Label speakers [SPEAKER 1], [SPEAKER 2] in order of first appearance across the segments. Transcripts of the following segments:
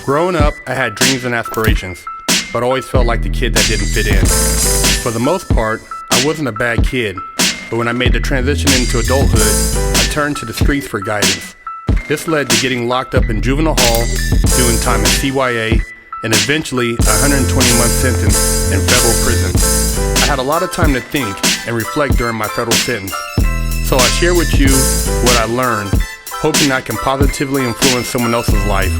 [SPEAKER 1] Growing up, I had dreams and aspirations, but always felt like the kid that didn't fit in. For the most part, I wasn't a bad kid, but when I made the transition into adulthood, I turned to the streets for guidance. This led to getting locked up in juvenile hall, doing time in CYA, and eventually a 120-month sentence in federal prison. I had a lot of time to think and reflect during my federal sentence, so I share with you what I learned, hoping I can positively influence someone else's life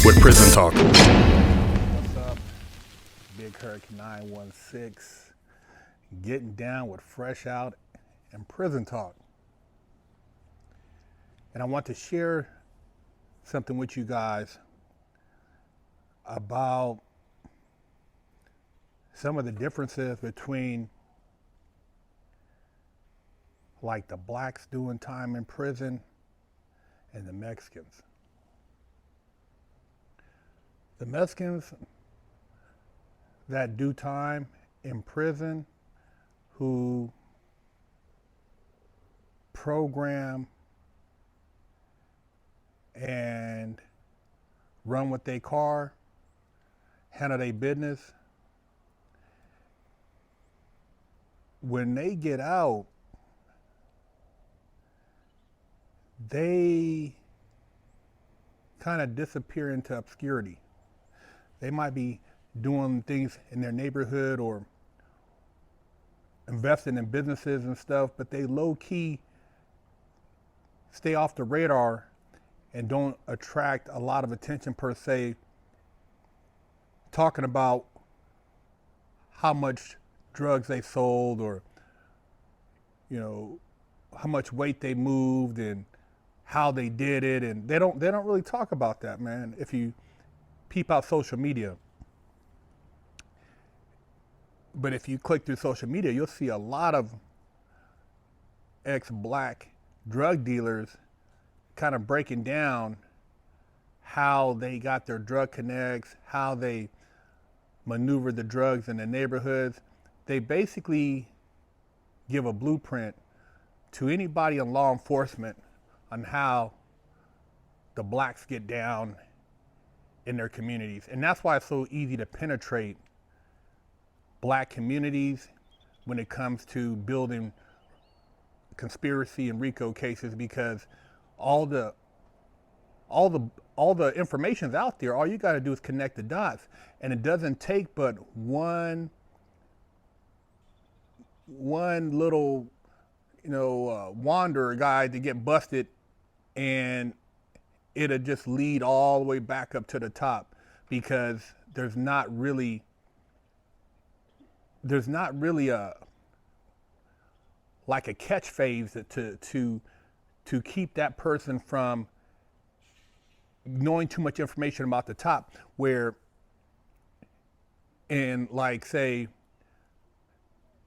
[SPEAKER 1] with Prison Talk.
[SPEAKER 2] What's up? Big Hurricane 916, getting down with Fresh Out and Prison Talk. And I want to share something with you guys about some of the differences between like the blacks doing time in prison and the Mexicans. The Mexicans that do time in prison, who program and run with their car, handle their business, when they get out, they kind of disappear into obscurity. They might be doing things in their neighborhood or investing in businesses and stuff, but they low-key stay off the radar and don't attract a lot of attention per se, talking about how much drugs they sold or, you know, how much weight they moved and how they did it, and they don't really talk about that, man. If you peep out social media, but if you click through social media, you'll see a lot of ex-black drug dealers kind of breaking down how they got their drug connects, how they maneuver the drugs in the neighborhoods. They basically give a blueprint to anybody in law enforcement on how the blacks get down in their communities. And that's why it's so easy to penetrate black communities when it comes to building conspiracy and RICO cases, because all the information's out there. All you got to do is connect the dots, and it doesn't take but one little, wanderer guy to get busted, and it'll just lead all the way back up to the top, because there's not really a like a catch phase to keep that person from knowing too much information about the top, where in, like, say,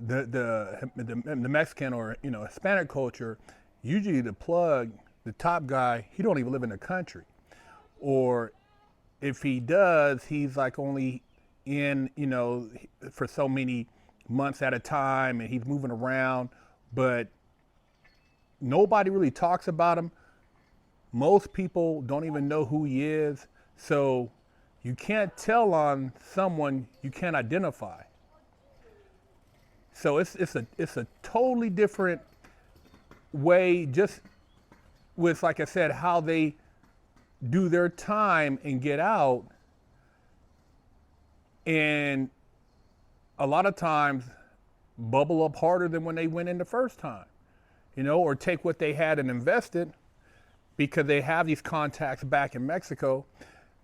[SPEAKER 2] the Mexican or Hispanic culture, usually the top guy, he don't even live in the country, or if he does, he's like only in for so many months at a time, and he's moving around, but nobody really talks about him. Most people don't even know who he is, so you can't tell on someone you can't identify. So it's a totally different way, just with, like I said, how they do their time and get out. And a lot of times bubble up harder than when they went in the first time, or take what they had and invest it, because they have these contacts back in Mexico.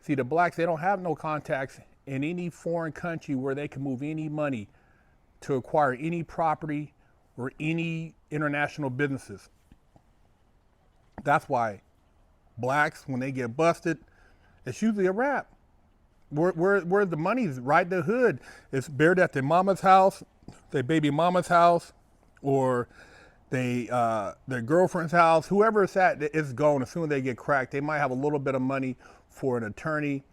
[SPEAKER 2] See, the blacks, they don't have no contacts in any foreign country where they can move any money to acquire any property or any international businesses. That's why blacks, when they get busted, it's usually a wrap. Where the money's right in the hood, it's buried at their mama's house, their baby mama's house, or their girlfriend's house. Whoever it's at, it's gone as soon as they get cracked. They might have a little bit of money for an attorney,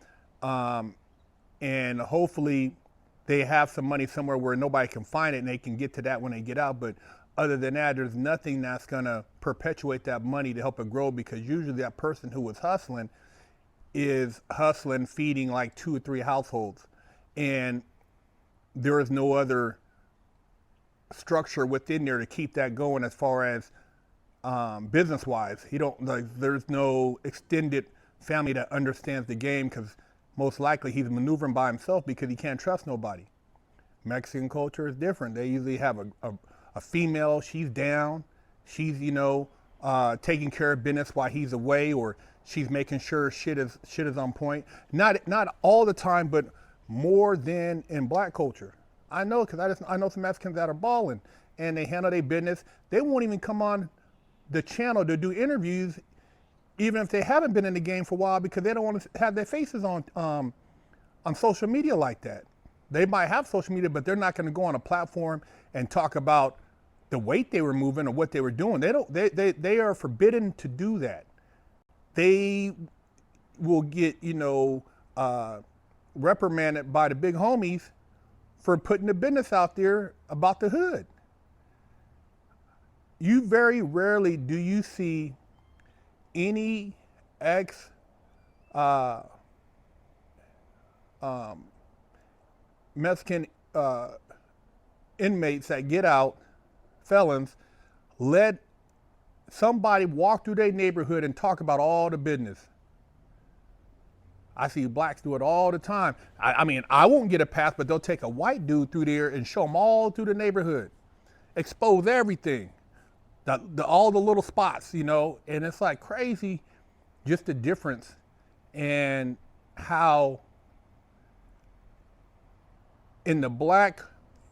[SPEAKER 2] and hopefully they have some money somewhere where nobody can find it, and they can get to that when they get out. But other than that, there's nothing that's gonna perpetuate that money to help it grow, because usually that person who was hustling is hustling, feeding like 2 or 3 households, and there is no other structure within there to keep that going as far as business wise. He don't like, there's no extended family that understands the game, because most likely he's maneuvering by himself because he can't trust nobody. Mexican culture is different. They usually have a female, she's down, she's, taking care of business while he's away, or she's making sure shit is on point. Not all the time, but more than in black culture. I know, because I know some Mexicans that are balling and they handle their business. They won't even come on the channel to do interviews, even if they haven't been in the game for a while, because they don't want to have their faces on social media like that. They might have social media, but they're not going to go on a platform and talk about the weight they were moving or what they were doing. They are forbidden to do that. They will get, reprimanded by the big homies for putting the business out there about the hood. You very rarely do you see any Mexican inmates that get out, felons, let somebody walk through their neighborhood and talk about all the business. I see blacks do it all the time. I mean, I won't get a pass, but they'll take a white dude through there and show them all through the neighborhood, expose everything, all the little spots, and it's like crazy, just the difference and how in the black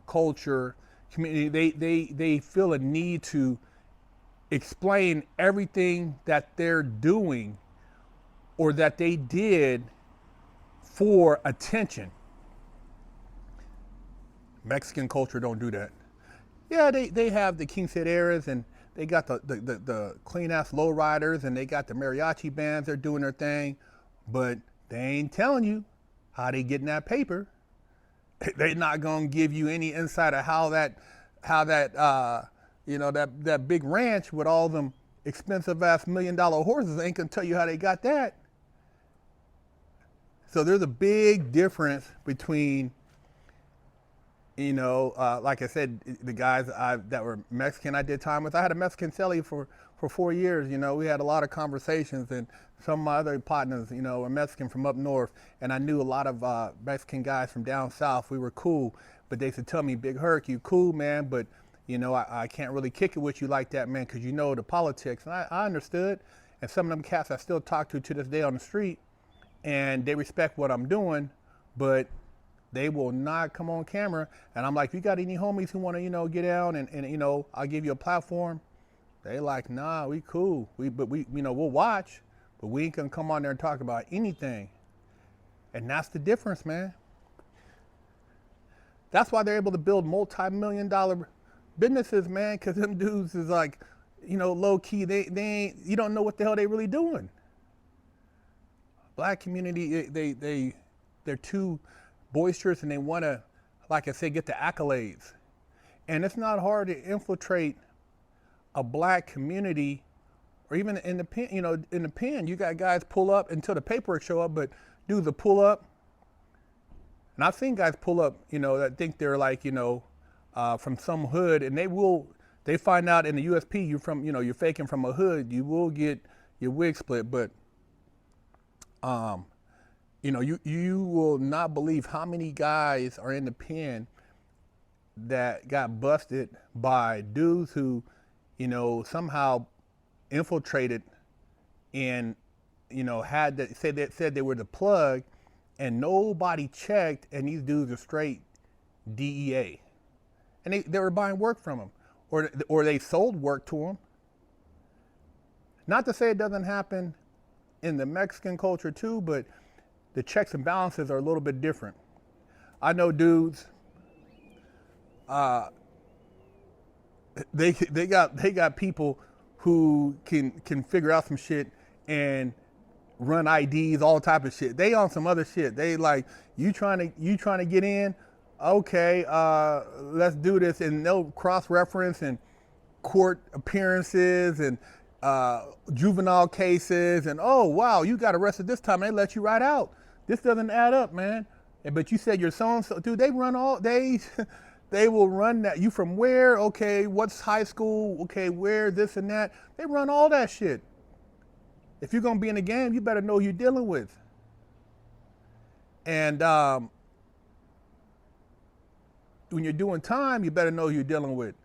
[SPEAKER 2] culture community, they feel a need to explain everything that they're doing or that they did for attention. Mexican culture don't do that. Yeah, they have the quinceañeras, and they got the clean ass lowriders, and they got the mariachi bands. They're doing their thing, but they ain't telling you how they getting that paper. They're not gonna give you any insight of how that that big ranch with all them expensive ass $1 million horses ain't gonna tell you how they got that. So there's a big difference between, like I said, the guys that were Mexican I did time with. I had a Mexican cellie for 4 years. We had a lot of conversations, and some of my other partners, were Mexican from up north, and I knew a lot of Mexican guys from down south. We were cool, but they used to tell me, Big Herc, you cool, man, but I can't really kick it with you like that, man, because the politics. And I understood, and some of them cats I still talk to this day on the street, and they respect what I'm doing, but they will not come on camera. And I'm like, you got any homies who want to, get down and I'll give you a platform? They like, nah, we cool. We'll watch, but we ain't gonna come on there and talk about anything. And that's the difference, man. That's why they're able to build multi-million-dollar businesses, man, because them dudes is like, low key, they ain't, you don't know what the hell they really doing. Black community, they're too boisterous, and they want to, like I said, get the accolades. And it's not hard to infiltrate a black community, or even in the pen, in the pen, you got guys pull up until the paperwork show up, but dudes will pull up. And I've seen guys pull up, that think they're like, from some hood, and they find out in the USP you're faking from a hood, you will get your wig split, but you will not believe how many guys are in the pen that got busted by dudes who, somehow infiltrated and, said they were the plug, and nobody checked, and these dudes are straight DEA. And they were buying work from them, or they sold work to them. Not to say it doesn't happen in the Mexican culture too, but the checks and balances are a little bit different. I know dudes, they got people who can figure out some shit and run IDs, all type of shit. They on some other shit. They like, you trying to get in? Okay, let's do this, and they'll cross-reference and court appearances and juvenile cases, and oh wow, you got arrested this time, and they let you right out. This doesn't add up, man. But you said your so-and-so, dude, they run all, they will run that. You from where? Okay, what's high school? Okay, where, this and that. They run all that shit. If you're gonna be in the game, you better know who you're dealing with. And when you're doing time, you better know who you're dealing with.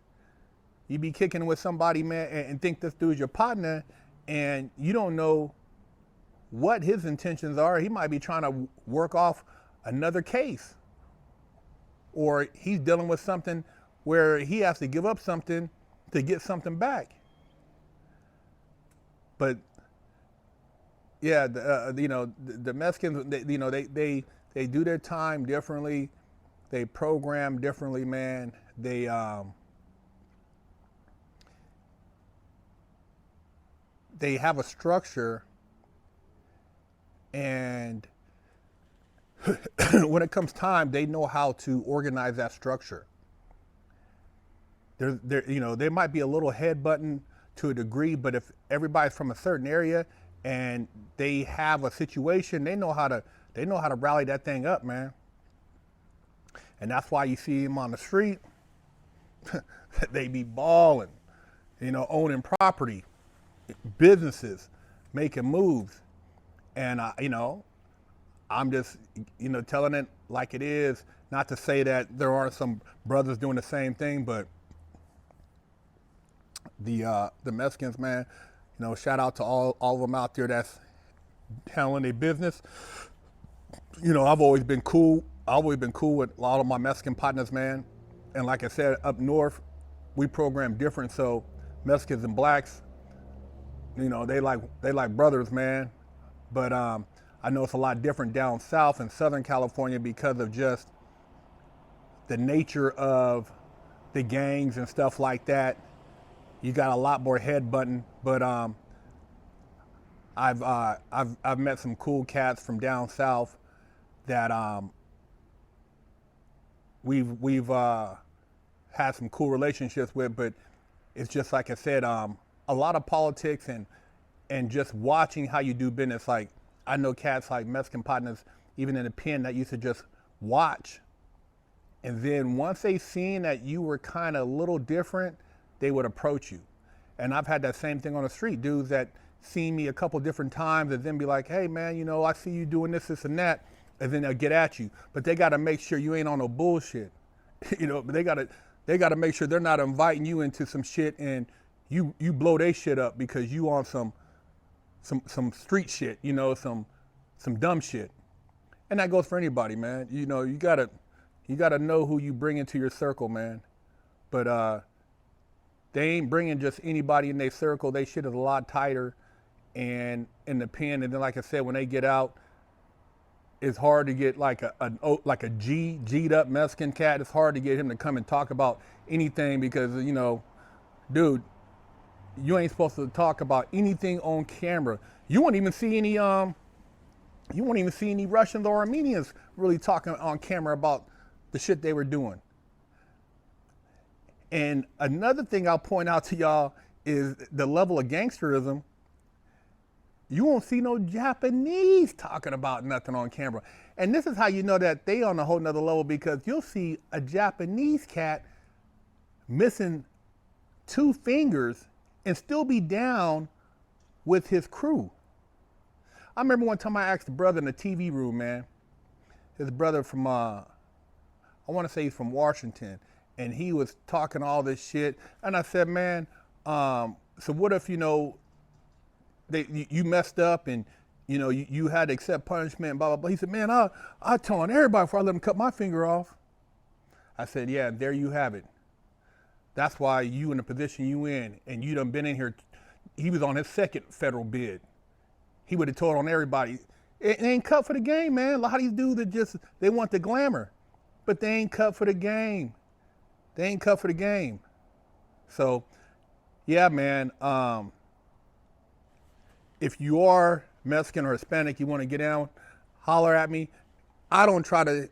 [SPEAKER 2] You be kicking with somebody, man, and think this dude's your partner, and you don't know what his intentions are. He might be trying to work off another case, or he's dealing with something where he has to give up something to get something back. But yeah, the Mexicans, they do their time differently. They program differently, man. They have a structure, and when it comes time, they know how to organize that structure. There might be a little headbutting to a degree, but if everybody's from a certain area and they have a situation, they know how to rally that thing up, man. And that's why you see them on the street. They be balling, owning property, businesses, making moves. And I'm just, telling it like it is, not to say that there aren't some brothers doing the same thing, but the Mexicans, man, shout out to all of them out there that's handling their business. I've always been cool with a lot of my Mexican partners, man. And like I said, up north, we program different. So Mexicans and blacks, they like brothers, man. But I know it's a lot different down south in Southern California because of just the nature of the gangs and stuff like that. You got a lot more headbutting, but I've met some cool cats from down south that we've had some cool relationships with. But it's just like I said, a lot of politics and just watching how you do business. Like I know cats like Mexican partners, even in the pen, that used to just watch, and then once they seen that you were kind of a little different, they would approach you. And I've had that same thing on the street. Dudes that seen me a couple different times and then be like, hey man, I see you doing this and that, and then they'll get at you. But they gotta make sure you ain't on no bullshit. But they gotta make sure they're not inviting you into some shit and you blow their shit up because you on some street shit, some dumb shit. And that goes for anybody, man. You gotta know who you bring into your circle, man. But they ain't bringing just anybody in their circle. They shit is a lot tighter and in the pen. And then, like I said, when they get out, it's hard to get like a G'd up Mexican cat. It's hard to get him to come and talk about anything because, dude, you ain't supposed to talk about anything on camera. You won't even see any Russians or Armenians really talking on camera about the shit they were doing. And another thing I'll point out to y'all is the level of gangsterism. You won't see no Japanese talking about nothing on camera. And this is how you know that they on a whole nother level, because you'll see a Japanese cat missing 2 fingers and still be down with his crew. I remember one time I asked a brother in the TV room, man, his brother from, I want to say he's from Washington, and he was talking all this shit. And I said, man, so what if, you messed up and, you had to accept punishment and blah, blah, blah. He said, man, I'll tell on everybody before I let him cut my finger off. I said, yeah, there you have it. That's why you in the position you in, and you done been in here. He was on his 2nd federal bid. He would have told on everybody. It ain't cut for the game, man. A lot of these dudes they want the glamour, but they ain't cut for the game. They ain't cut for the game. So, yeah, man, if you are Mexican or Hispanic, you want to get down, holler at me. I don't try to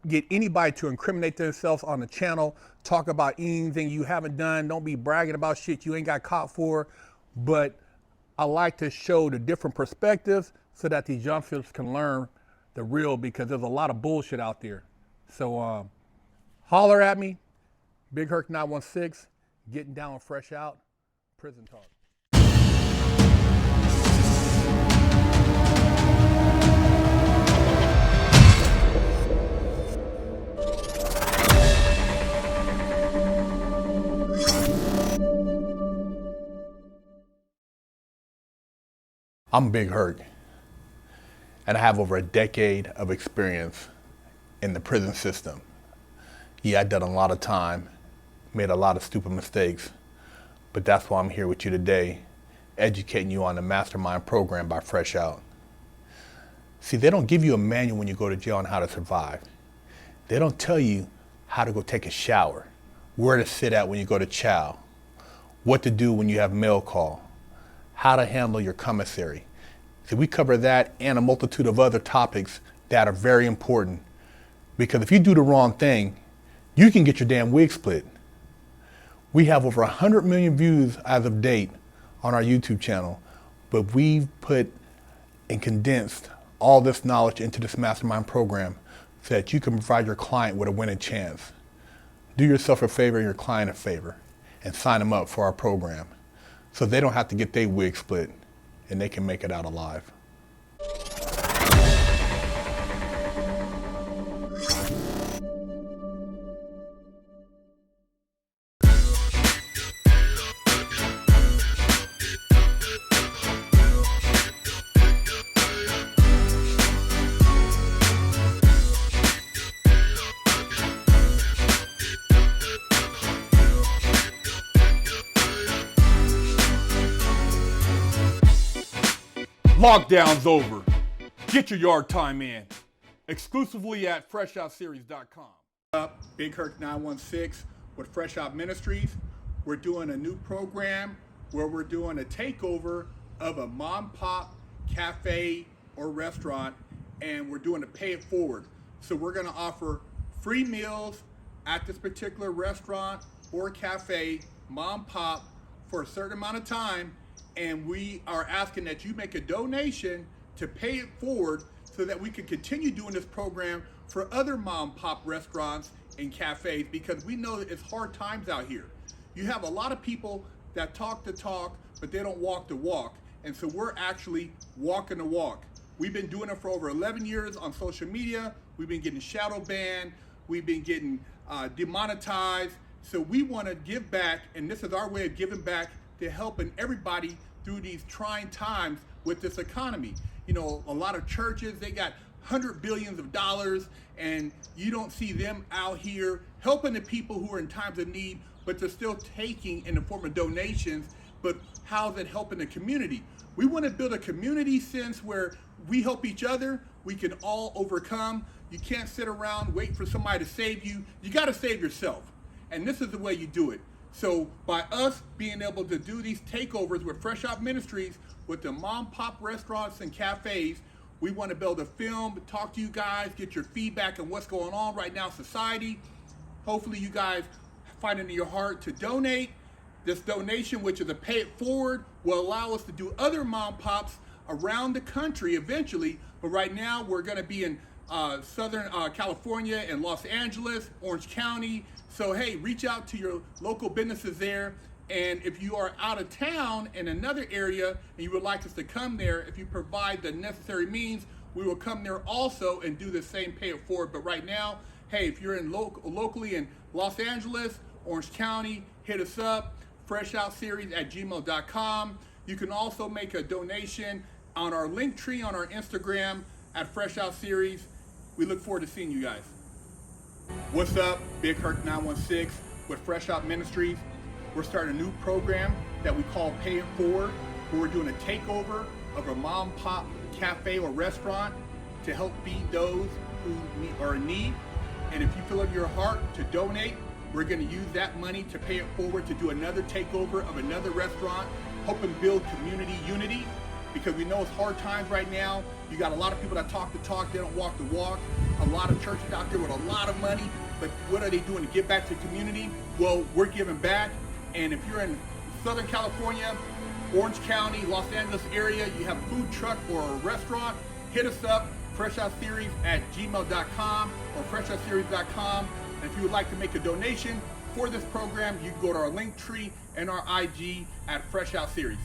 [SPEAKER 2] get anybody to incriminate themselves on the channel, talk about anything you haven't done. Don't be bragging about shit you ain't got caught for. But I like to show the different perspectives so that these youngsters can learn the real, because there's a lot of bullshit out there. So holler at me, Big Herc 916, getting down fresh out, prison talk. I'm Big Herc, and I have over a decade of experience in the prison system. Yeah, I've done a lot of time, made a lot of stupid mistakes, but that's why I'm here with you today, educating you on the Mastermind program by Fresh Out. See, they don't give you a manual when you go to jail on how to survive. They don't tell you how to go take a shower, where to sit at when you go to chow, what to do when you have mail call, how to handle your commissary. So we cover that and a multitude of other topics that are very important, because if you do the wrong thing, you can get your damn wig split. We have over 100 million views as of date on our YouTube channel, but we've put and condensed all this knowledge into this Mastermind program so that you can provide your client with a winning chance. Do yourself a favor and your client a favor and sign them up for our program so they don't have to get their wig split and they can make it out alive. Lockdown's over. Get your yard time in. Exclusively at FreshOutSeries.com. Big Herc 916 with Fresh Out Ministries. We're doing a new program where we're doing a takeover of a mom pop cafe or restaurant, and we're doing a pay it forward. So we're going to offer free meals at this particular restaurant or cafe, mom pop, for a certain amount of time. And we are asking that you make a donation to pay it forward so that we can continue doing this program for other mom pop restaurants and cafes, because we know that it's hard times out here. You have a lot of people that talk the talk, but they don't walk the walk. And so we're actually walking the walk. We've been doing it for over 11 years on social media. We've been getting shadow banned. We've been getting demonetized. So we want to give back, and this is our way of giving back to helping everybody through these trying times with this economy. You know, a lot of churches, they got $100 billion, and you don't see them out here helping the people who are in times of need, but they're still taking in the form of donations. But how's it helping the community? We want to build a community sense where we help each other, we can all overcome. You can't sit around waiting for somebody to save you. You got to save yourself. And this is the way you do it. So by us being able to do these takeovers with Fresh Out Ministries, with the mom pop restaurants and cafes, we want to be able to film, talk to you guys, get your feedback on what's going on right now in society. Hopefully you guys find it in your heart to donate. This donation, which is a pay it forward, will allow us to do other mom pops around the country eventually. But right now we're going to be in Southern California and Los Angeles, Orange County. So hey, reach out to your local businesses there. And if you are out of town in another area and you would like us to come there, if you provide the necessary means, we will come there also and do the same pay it forward. But right now, hey, if you're in locally in Los Angeles, Orange County, hit us up, freshoutseries@gmail.com. You can also make a donation on our link tree on our Instagram at Fresh Out Series. We look forward to seeing you guys. What's up? Big Herc 916 with Fresh Out Ministries. We're starting a new program that we call Pay It Forward, where we're doing a takeover of a mom pop cafe or restaurant to help feed those who are in need. And if you feel in your heart to donate, we're going to use that money to pay it forward to do another takeover of another restaurant, helping build community unity, because we know it's hard times right now. You got a lot of people that talk the talk, they don't walk the walk. A lot of churches out there with a lot of money, but what are they doing to give back to the community? Well, we're giving back. And if you're in Southern California Orange County, Los Angeles area, you have a food truck or a restaurant, hit us up, freshoutseries@gmail.com or freshoutseries.com. And if you would like to make a donation for this program, you can go to our link tree and our IG at Fresh Out Series.